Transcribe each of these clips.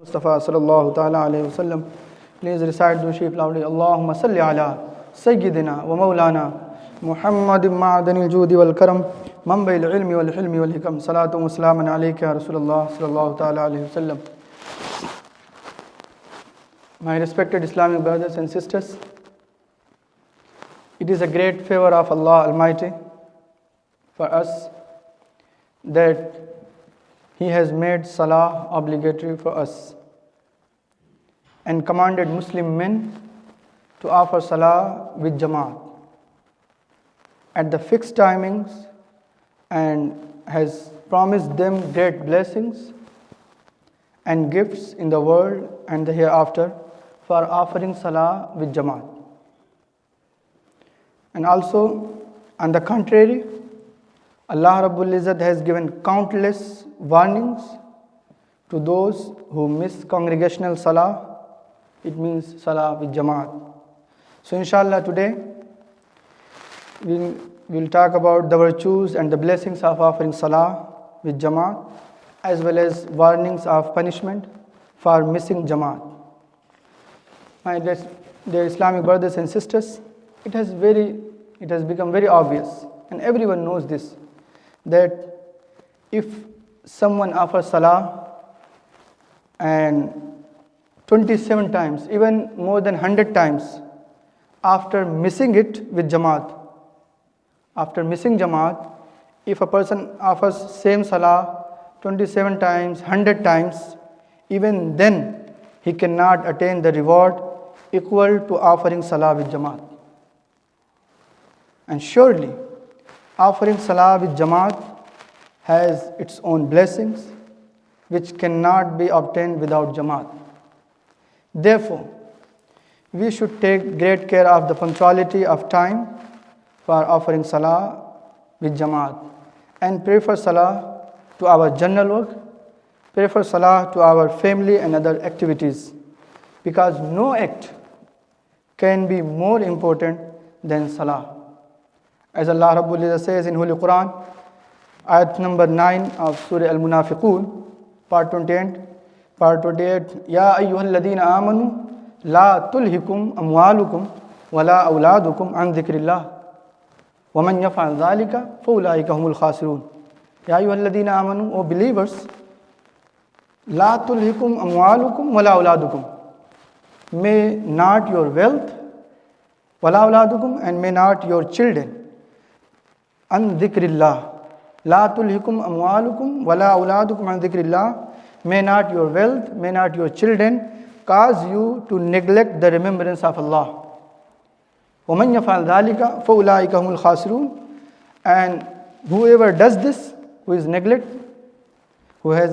Mustafa sallallahu ta'ala alayhi wasallam. Please recite the sheep loudly. Allahumma salli ala Sayyidina wa Mawlana Muhammadin ma'adani al-judi wal karam manbai al-ilmi wal hilmi wal hikam. Salatu wa salaman alayka ya Rasulullah sallallahu ta'ala alayhi wasallam. My respected Islamic brothers and sisters, it is a great favor of Allah Almighty for us that He has made Salah obligatory for us and commanded Muslim men to offer Salah with Jamaat at the fixed timings and has promised them great blessings and gifts in the world and the hereafter for offering Salah with Jamaat. And also, on the contrary, Allah Rabbul Izzat has given countless warnings to those who miss congregational Salah. It means Salah with Jamaat. So inshallah today we'll talk about the virtues and the blessings of offering Salah with Jamaat, as well as warnings of punishment for missing Jamaat. My dear Islamic brothers and sisters, it has become very obvious, and everyone knows this, that if someone offers Salah and 27 times, even more than 100 times, after missing it with Jamaat, after missing Jamaat, if a person offers same Salah 27 times, 100 times, even then he cannot attain the reward equal to offering Salah with Jamaat. And surely, offering Salah with Jamaat has its own blessings, which cannot be obtained without Jamaat. Therefore, we should take great care of the punctuality of time for offering Salah with Jamaat and prefer Salah to our general work, prefer Salah to our family and other activities, because no act can be more important than Salah. As Allah Rabbul Izzat says in Holy Quran, ayat number 9 of Surah Al-Munafiqun, part 28, Ya ayyuhalladhina amanu la tulhikum amwalukum wala awladukum an dhikrillah wa man yaf'al dhalika fa ulaika humul khasirun. Ya ayyuhalladhina amanu, O believers, la tulhikum amwalukum wala awladukum. May not your wealth, wala awladukum, and may not your children, an dhikrillah. La tulhikum amwalukum wala awladukum an dhikrillah. May not your wealth, may not your children cause you to neglect the remembrance of Allah. وَمَنْ يَفْعَلْ ذَلِكَ فَأُولَٰئِكَ هُمُ الْخَاسِرُونَ. And whoever does this, who has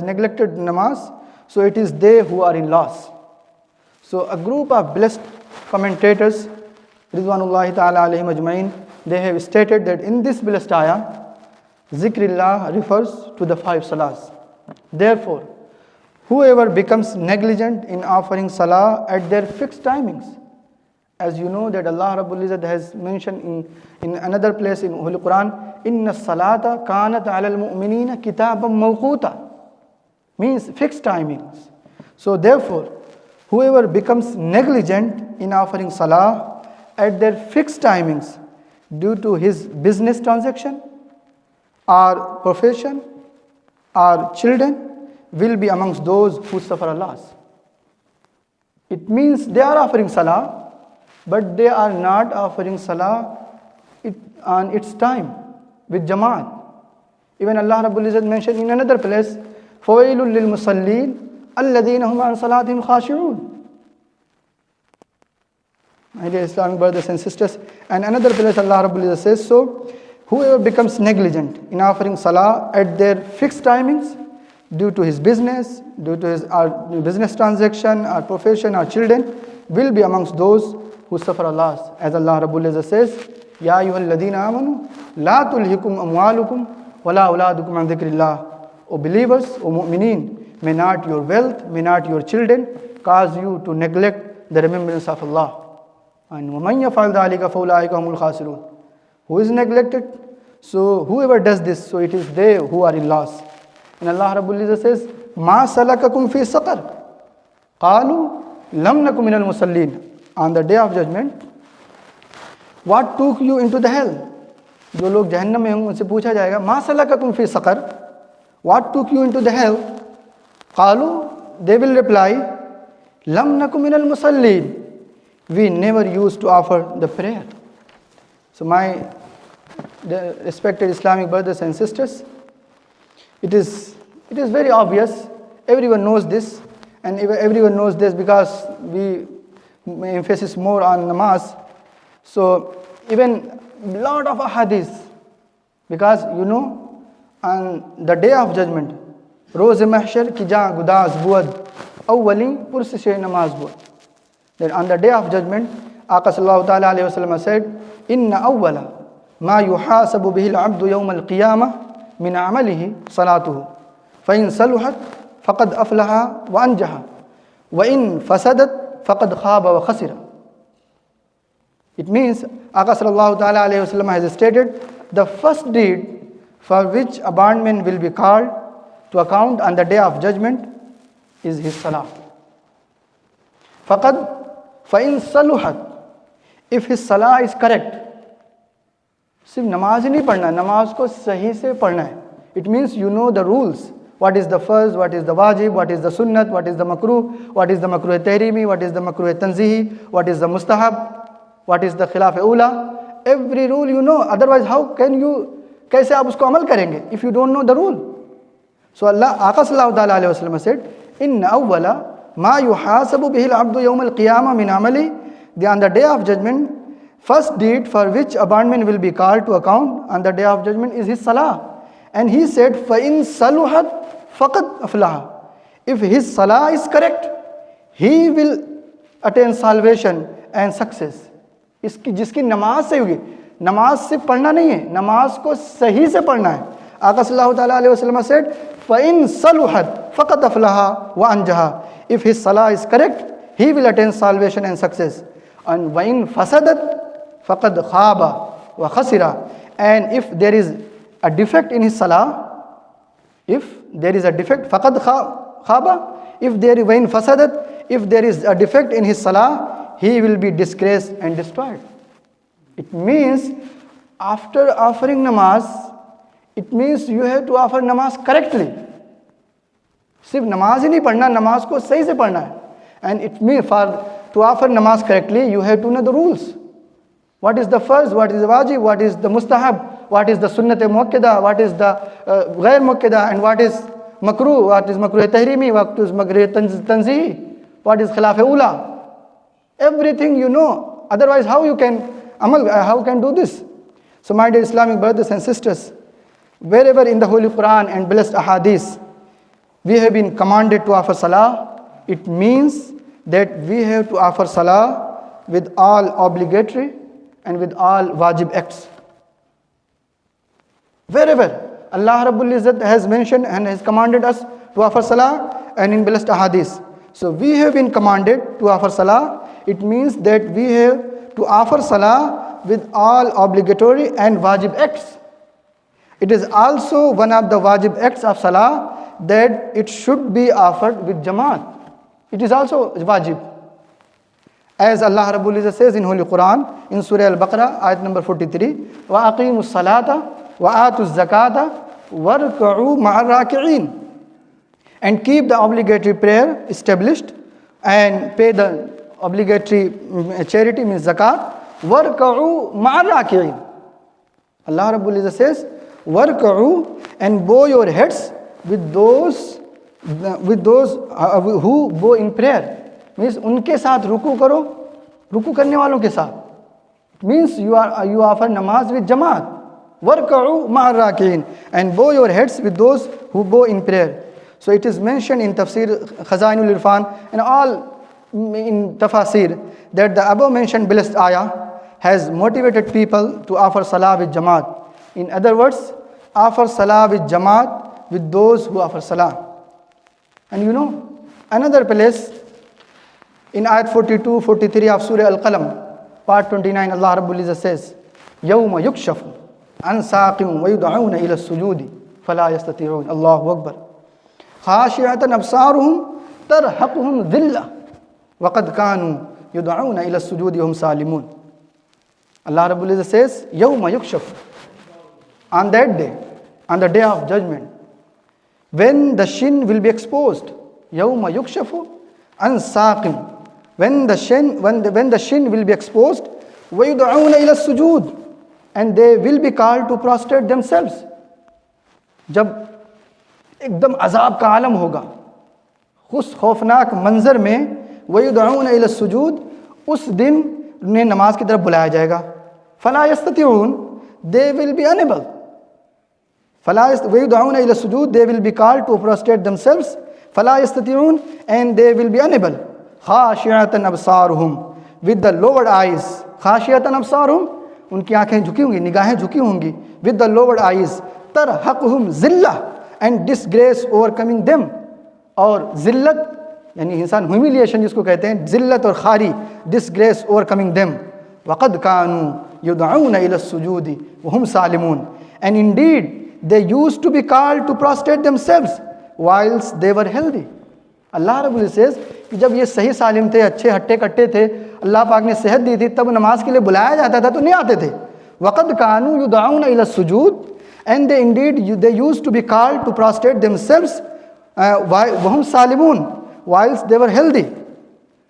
neglected namaz, so it is they who are in loss. So a group of blessed commentators, Ridwanullahi ta'ala alayhim ajma'in, they have stated that in this blessed ayah, Zikrillah refers to the 5 salahs. Therefore, whoever becomes negligent in offering salah at their fixed timings, as you know that Allah Rabbul Izzat has mentioned in another place in Holy Quran, Inna salata kanat ala al-mu'minina kitaban mawquta, means fixed timings. So therefore, whoever becomes negligent in offering salah at their fixed timings due to his business transaction or profession or children will be amongst those who suffer a loss. It means they are offering salah, but they are not offering salah on its time with Jamaat. Even Allah Rabbul Izzat mentioned in another place, فَوَيْلٌ لِلْمُصَلِّينَ الَّذِينَ هُمْ عَنْ صَلَاتِهِمْ خَاشِعُونَ. My dear Islamic brothers and sisters, and another place Allah Rabbul Izzat says, so whoever becomes negligent in offering salah at their fixed timings due to his business, due to his business transaction, or profession, or children, will be amongst those who suffer a loss. As Allah Rabbul Izzat says, Ya ayyuhalladhina amanu la tulhikum amwalukum wala awladukum an dhikrillah. O believers, O mu'mineen, may not your wealth, may not your children cause you to neglect the remembrance of Allah. And وَمَنْ يَفْعَلْ ذَلِكَ فَأُولَٰئِكَ هُمُ الْخَاسِرُونَ. Who is neglected? So whoever does this, so it is they who are in loss. And Allah Rabbul Izzat says, مَا سَلَكَكُمْ فِي سَقَرٍ. قالوا لم نك من المصلين. On the day of judgment, what took you into the hell? जो लोग जहन्नम में होंगे उनसे पूछा जाएगा मा सलककुम फी sucker, what took you into the hell? قالوا, they will reply, lam naku minal musallin, we never used to offer the prayer. So my respected Islamic brothers and sisters, it is very obvious, everyone knows this, and everyone knows this because we emphasis more on namaz. So even lot of ahadith, because you know on the day of judgment, roz mahshar ki jaan gudaz buad awwali pursishe namaz buad, that on the day of judgment Aqa sallallahu ta'ala alayhi wasallam said, inna awwala ma yuhasabu bihi al-abdu yawm al-qiyamah min amalihi salatuhu fa in saluhat faqad aflaha wa anjaha wa in fasadat faqad khaba wa khasira. It means Aqa sallallahu ta'ala alayhi wasallam has stated, the first deed for which a bondman will be called to account on the day of judgment is his salah. Faqad fa in saluhat, if his salah is correct, सिर्फ नमाज ही नहीं पढ़ना, नमाज को सही से पढ़ना है. It means you know the rules. What is the farz, what is the wajib, what is the sunnat, what is the makruh, what is the makruh tahrimi, what is the makruh tanzihi, what is the mustahab, what is the khilaf ula. Every rule you know, otherwise how can you, कैसे आप उसको अमल करेंगे if you don't know the rule? So Allah, Aqa sallallahu ta'ala alayhi wa sallam said, inna awwala ma yuhasabu bihi al-abdu yawm al-qiyamah min amali, on the day of judgment, first deed for which a bondman will be called to account on the day of judgment is his salah. And he said, فَإِن صَلُحَتْ فَقَدْ أَفْلَحَ. If his salah is correct, he will attain salvation and success. जिसकी नमाज सही होगी, नमाज सिर्फ पढ़ना नहीं है, नमाज को सही से पढ़ना है. आका सल्लल्लाहु ta'ala alayhi wa sallam said, فَإِن صَلُحَتْ فَقَدْ أَفْلَحَ وَأَنْجَحَ. If his salah is correct, he will attain salvation and success. And وَإِن فَسَدَتْ فَقَدْ خَابَ وَخَسِرَ. And if there is a defect in his salah, if there is a defect, faqad khaba, if there is vain fasadat, if there is a defect in his salah, he will be disgraced and destroyed. It means after offering namaz, it means you have to offer namaz correctly. सिर्फ नमाज ही नहीं पढ़ना, नमाज को सही से पढ़ना है. And it means to offer namaz correctly, you have to know the rules. What is the farz, what is the wajib, what is the mustahab, what is the sunnat muakkada, what is the ghair muakkada, and what is makruh, what is makruh tahrimi, what is makruh tanzihi, what is khilaf ula. Everything you know, otherwise how you can amal, how you can do this? So my dear Islamic brothers and sisters, wherever in the Holy Quran and blessed ahadith we have been commanded to offer salah, it means that we have to offer salah with all obligatory and with all wajib acts. Wherever Allah Rabbul Izzat has mentioned and has commanded us to offer salah and in blessed ahadith. So we have been commanded to offer salah. It means that we have to offer salah with all obligatory and wajib acts. It is also one of the wajib acts of salah that it should be offered with jamaat. It is also wajib. As Allah Rabbul Izzat says in Holy Quran, in Surah Al-Baqarah, ayat number 43, وَأَقِيمُوا الصَّلَاةَ وَآتُوا الزَّكَاةَ وَارْكَعُوا مَعَ الرَّاكِعِينَ. And keep the obligatory prayer established and pay the obligatory charity, means zakat. وَارْكَعُوا مَعَ الرَّاكِعِينَ. Allah Rabbul Izzat says, وَارْكَعُوا, and bow your heads with those who bow in prayer. Means उनके साथ रुकू करो, रुकू करने वालों के साथ. It means you offer namaz with jamaat. وَارْكَعُوا مَعَ الرَّاكِعِينَ, and bow your heads with those who bow in prayer. So it is mentioned in Tafsir Khazainul Irfan and all in Tafasir that the above mentioned blessed ayah has motivated people to offer salah with jamaat. In other words, offer salah with jamaat with those who offer salah. And you know, another place in ayat 42, 43 of Surah Al-Qalam, part 29, Allah Rabbul Izzat says, يَوْمَ يُكْشَفُ عَنْ سَاقٍ وَيُدْعَوْنَ إِلَى السُّجُودِ فَلَا يَسْتَطِيعُونَ. Allahu Akbar. خَاشِعَةً أَبْصَارُهُمْ तरहक़ुहुम ज़िल्ला वक़द कानू युदअूना इला सुजूद वहुम सालिमून. Allah Rabbul Izzat says, Yawma yukshaf, on that day, on the day of judgment, when the shin will be exposed, Yawma yukshafu an saqim, when the shin will be exposed, وَيُدْعَوْنَ إِلَى السُّجُودِ, and they will be called to prostrate themselves. जब एकदम अजाब का आलम होगा, उस खौफनाक मंजर में वयुदऊन इला सुजूद, उस दिन उन्हें नमाज की तरफ बुलाया जाएगा. फला यस्ततिऊन, they will be unable. वयुदऊन इला सुजूद, they will be called to prostrate themselves. फला यस्ततिऊन, and they will be unable. खाशिअतन अबसारुहुम, with the lowered eyes. खाशिअतन अबसारुहुम, उनकी आंखें झुकी होंगी, निगाहें झुकी होंगी. with the lowered eyes. तरहक़ुहुम ज़िल्ला, and disgrace overcoming them. और ज़िल्लत यानी इंसान ह्यूमिलिएशन जिसको कहते हैं, ज़िल्लत और खारी, disgrace overcoming them. वक़द कानू युदअूना इला सुजूदी वहुम सालिमून, and indeed they used to be called to prostrate themselves whilst they were healthy. अल्लाह रब्बुल सेज़ कि जब ये सही सालिम थे, अच्छे हट्टे कट्टे थे, अल्लाह पाक ने सेहत दी थी, तब नमाज के लिए बुलाया जाता था तो नहीं आते थे. वक़द कानू युदअूना इला सुजूद, and they used to be called to prostrate themselves वहुम सालिमून, whilst they were healthy.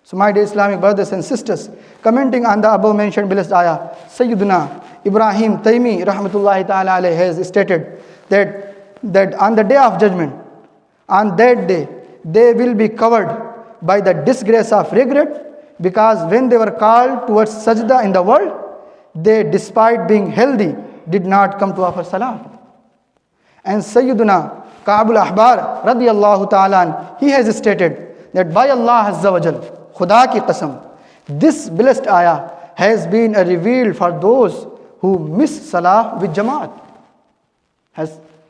So my dear Islamic brothers and sisters, commenting on the above mentioned blessed ayah, Sayyiduna Ibrahim Taymi rahmatullahi ta'ala alayhi has stated that on the day of judgment, on that day, they will be covered by the disgrace of regret, because when they were called towards sajda in the world, they, despite being healthy, did not come to offer salah. And Sayyiduna Ka'bul Ahbar radiyallahu ta'ala, he has stated that by Allah Azza wa Jal, Khuda ki qasam, this blessed ayah has been revealed for those who miss salah with jamaat.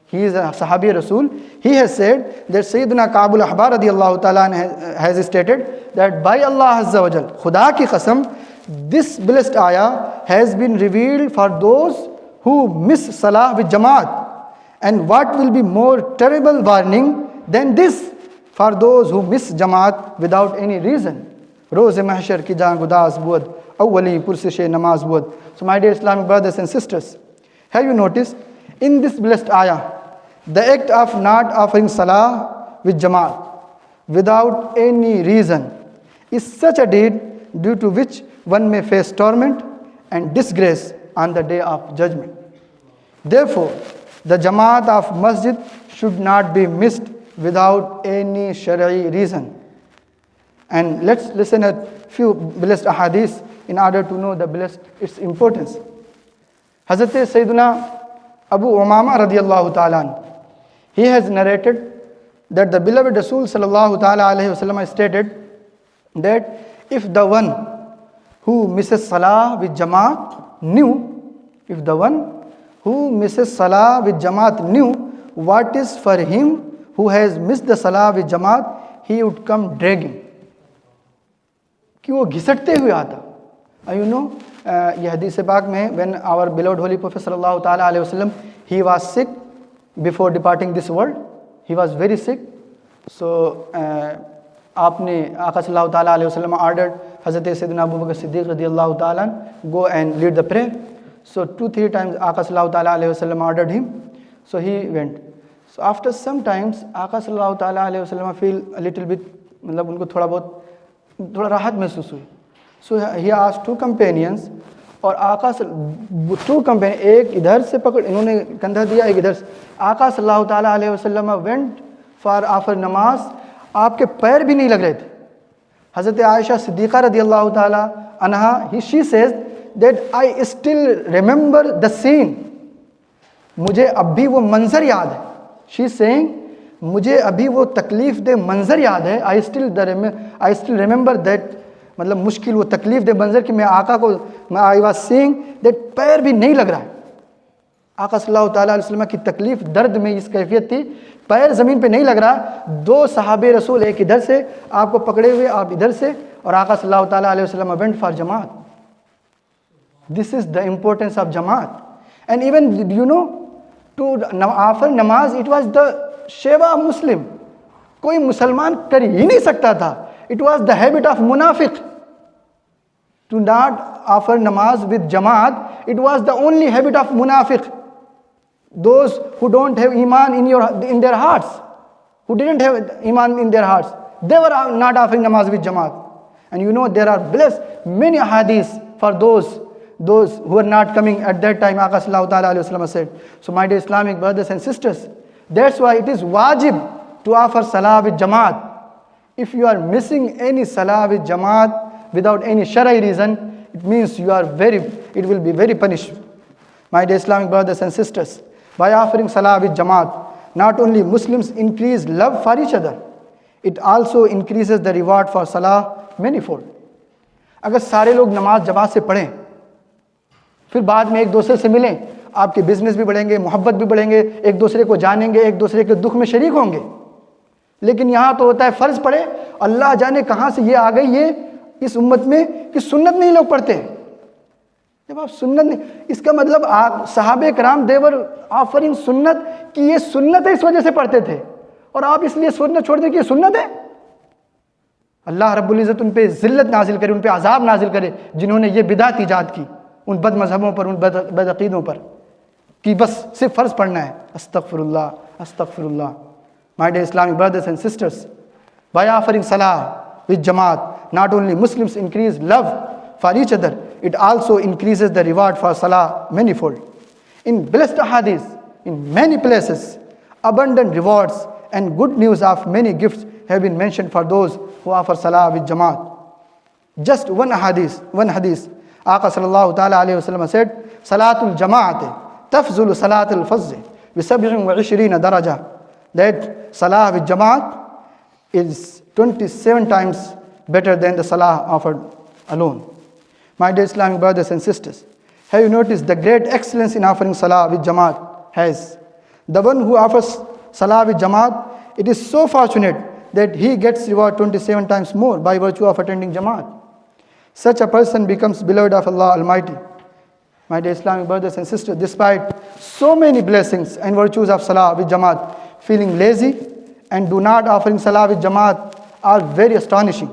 He is a Sahabi Rasul. He has said that Sayyidina Ka'bul Ahbar radiyallahu ta'ala has stated that by Allah Azza wa Jal, Khuda ki qasam, this blessed ayah has been revealed for those who miss salah with jamaat. And what will be more terrible warning than this for those who miss jamaat without any reason? Roze mahshar ki jaan gudas bod, awwali pursishe namaz bod. So my dear Islamic brothers and sisters, have you noticed in this blessed ayah, the act of not offering salah with jamaat without any reason is such a deed due to which one may face torment and disgrace on the day of judgment. Therefore, the jamaat of masjid should not be missed without any shari'i reason. And let's listen a few blessed ahadith in order to know its importance. Hazrat Sayyiduna Abu Umama radiyallahu ta'ala, he has narrated that the beloved Rasul sallallahu ta'ala alayhi wasallam stated that if the one who misses salah with jamaat knew, if the one who misses salah with jamaat knew what is for him who has missed the salah with jamaat, he would come dragging. कि वो घिसटते हुए आता. You know, ये हदीस पाक में when our beloved holy Prophet sallallahu ta'ala alayhi wasallam, he was sick before departing this world. He was very sick. So आपने आका सल्लल्लाहु ta'ala alayhi wasallam ordered Hazrat Sayyidina Abu Bakr Siddiq radiyallahu ta'ala go and lead the prayer. So 2-3 times Aka sallallahu ta'ala alayhi wasallam ordered him. So he went. So after some times Aka sallallahu ta'ala alayhi wasallam feel a little bit, मतलब उनको थोड़ा राहत महसूस हुई. So he asked 2 companions, और आका 2 companions, एक इधर से पकड़, इन्होंने कंधा दिया, एक इधर से. आका सल्लल्लाहु ta'ala alayhi wasallam went for after namaz, आपके पैर भी नहीं लग रहे थे. हज़रत आयशा सिद्दीक़ा रदियल्लाहु ta'ala anha, she says that I still remember the scene. मुझे अभी वो मंजर याद है. She is saying, मुझे अभी वो तकलीफ दे मंजर याद है. I still remember that, मतलब मुश्किल वो तकलीफ दे मंजर कि मैं आका को, I was seeing that पैर भी नहीं लग रहा है. आका सल्लल्लाहु ताला अलैहि वसल्लम की तकलीफ दर्द में इस कैफियत थी, पैर ज़मीन पे नहीं लग रहा. 2 सहाबे रसूल, एक इधर से आपको पकड़े हुए, आप इधर से, और आका सल्लल्लाहु ताला अलैहि वसल्लम went for Jamaat. This is the importance of jamaat. And even, you know, to offer namaz, it was the sheva of Muslim. कोई मुसलमान कर ही नहीं सकता था. It was the habit of munafiq to not offer namaz with jamaat. It was the only habit of munafiq. Those who don't have iman in their hearts, who didn't have iman in their hearts, they were not offering namaz with jamaat. And you know, there are blessed many hadiths for those who are not coming at that time. Aqā sallallahu ta'ala alayhi wa sallam said. So my dear Islamic brothers and sisters, that's why it is wajib to offer salah with jamaat. If you are missing any salah with jamaat without any shari reason, it means it will be very punished. My dear Islamic brothers and sisters, by offering salah with jamaat, not only Muslims increase love for each other, it also increases the reward for salah manifold. अगर सारे लोग नमाज जमात से पढ़ें, फिर बाद में एक दूसरे से मिलें, आपके बिजनेस भी बढ़ेंगे, मोहब्बत भी बढ़ेंगे, एक दूसरे को जानेंगे, एक दूसरे के दुख में शरीक होंगे. लेकिन यहाँ तो होता है फर्ज पढ़े, अल्लाह जाने कहाँ से ये आ गई ये इस उम्मत में कि सुन्नत नहीं लोग पढ़ते. जब आप सुन्नत नहीं, इसका मतलब आप सहाबे कराम देवर ऑफरिंग सुन्नत कि ये सुन्नत है इस वजह से पढ़ते थे, और आप इसलिए सुन्नत छोड़ दें कि ये सुन्नत है. अल्लाह रब्बुल इज़्ज़त उन पे ज़िल्लत नाजिल करे, उन पे अजाब नाजिल करे जिन्होंने ये बिदात ईजाद की, उन बद मजहबों पर, उन बदअकीदों पर कि बस सिर्फ फ़र्ज पढ़ना है. अस्तगफिरुल्लाह अस्तगफिरुल्लाह. My dear Islamic brothers and sisters, by offering salah with jamaat, not only Muslims increase love for each other, it also increases the reward for salah manifold. In blessed hadith, in many places, abundant rewards and good news of many gifts have been mentioned for those who offer salah with jamaat. Just one hadith, Aqā sallallahu ta'ala alayhi wa sallam said, Salatul jama'ati tafzulu salatul fazzi bi 27 daraja. That salah with jamaat is 27 times better than the salah offered alone. My dear Islamic brothers and sisters, have you noticed the great excellence in offering salah with jamaat has? The one who offers salah with jamaat, it is so fortunate that he gets reward 27 times more by virtue of attending jamaat. Such a person becomes beloved of Allah Almighty. My dear Islamic brothers and sisters, despite so many blessings and virtues of salah with jamaat, feeling lazy and do not offering salah with jamaat are very astonishing.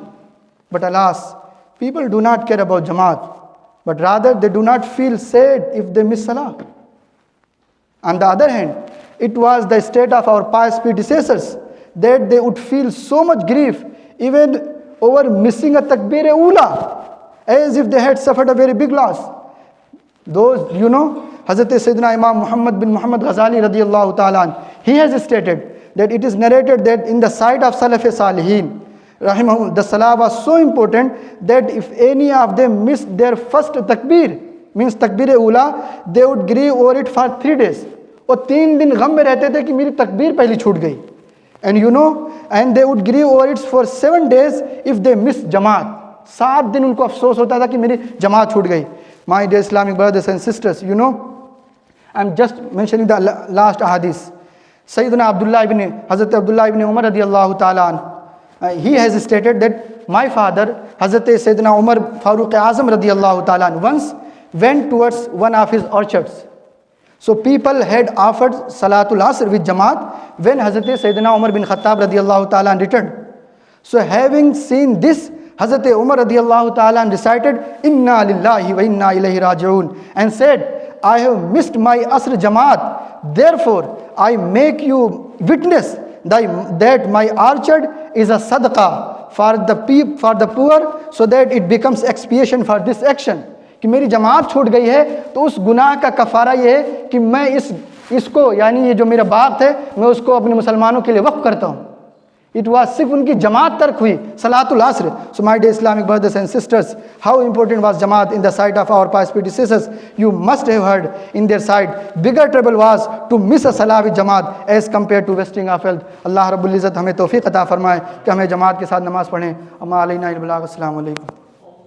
But alas, people do not care about jamaat, but rather they do not feel sad if they miss salah. On the other hand, it was the state of our pious predecessors that they would feel so much grief even over missing a takbir-e-ula, as if they had suffered a very big loss. Those, Hazrat Sayyidina Imam Muhammad bin Muhammad Ghazali radiyallahu ta'ala, he has stated that it is narrated that in the sight of Salaf-e Salihin, rahimahum, the salah was so important that if any of them missed their first takbir, means takbir-e-ula, they would grieve over it for 3 days. और 3 दिन गम में रहते थे कि मेरी तकबीर पहली छूट गई. And they would grieve over it for 7 days if they missed jamaat. 7 दिन उनको अफसोस होता था कि मेरी जमात छूट गई. My dear Islamic brothers and sisters, I'm just mentioning the last hadith. Sayyidina Hazrat Abdullah ibn Umar radiyallahu ta'ala, he has stated that my father, Hazrat Sayyidina Umar Farooq Azam radiyallahu ta'ala, once went towards one of his orchards. So people had offered Salatul Asr with Jamaat when Hazrat Sayyidina Umar bin Khattab radiyallahu ta'ala returned. So having seen this, Hazrat Umar radiyallahu ta'ala recited, Inna lillahi wa inna ilayhi raji'un, and said, I have missed my Asr Jamaat. Therefore, I make you witness that my orchard is a sadaqah for the poor, so that it becomes expiation for this action. कि मेरी जमात छूट गई है तो उस गुनाह का कफ़ारा ये है कि मैं इसको यानी ये जो मेरा बाग है मैं उसको अपने मुसलमानों के लिए वक्फ करता हूँ. It was सिर्फ उनकी जमात तर्क हुई, Salatul Asr. So my dear Islamic brothers and sisters, how important was Jamaat in the sight of our pious predecessors? You must have heard in their sight, bigger trouble was to miss a Salah with Jamaat as compared to wasting of health. Allah Rabbul Izzat हमें तौफीक अता फरमाए कि हमें जमात के साथ नमाज पढ़ें. अम्मा अलैना इल बलाग. अस्सलामु अलैकुम.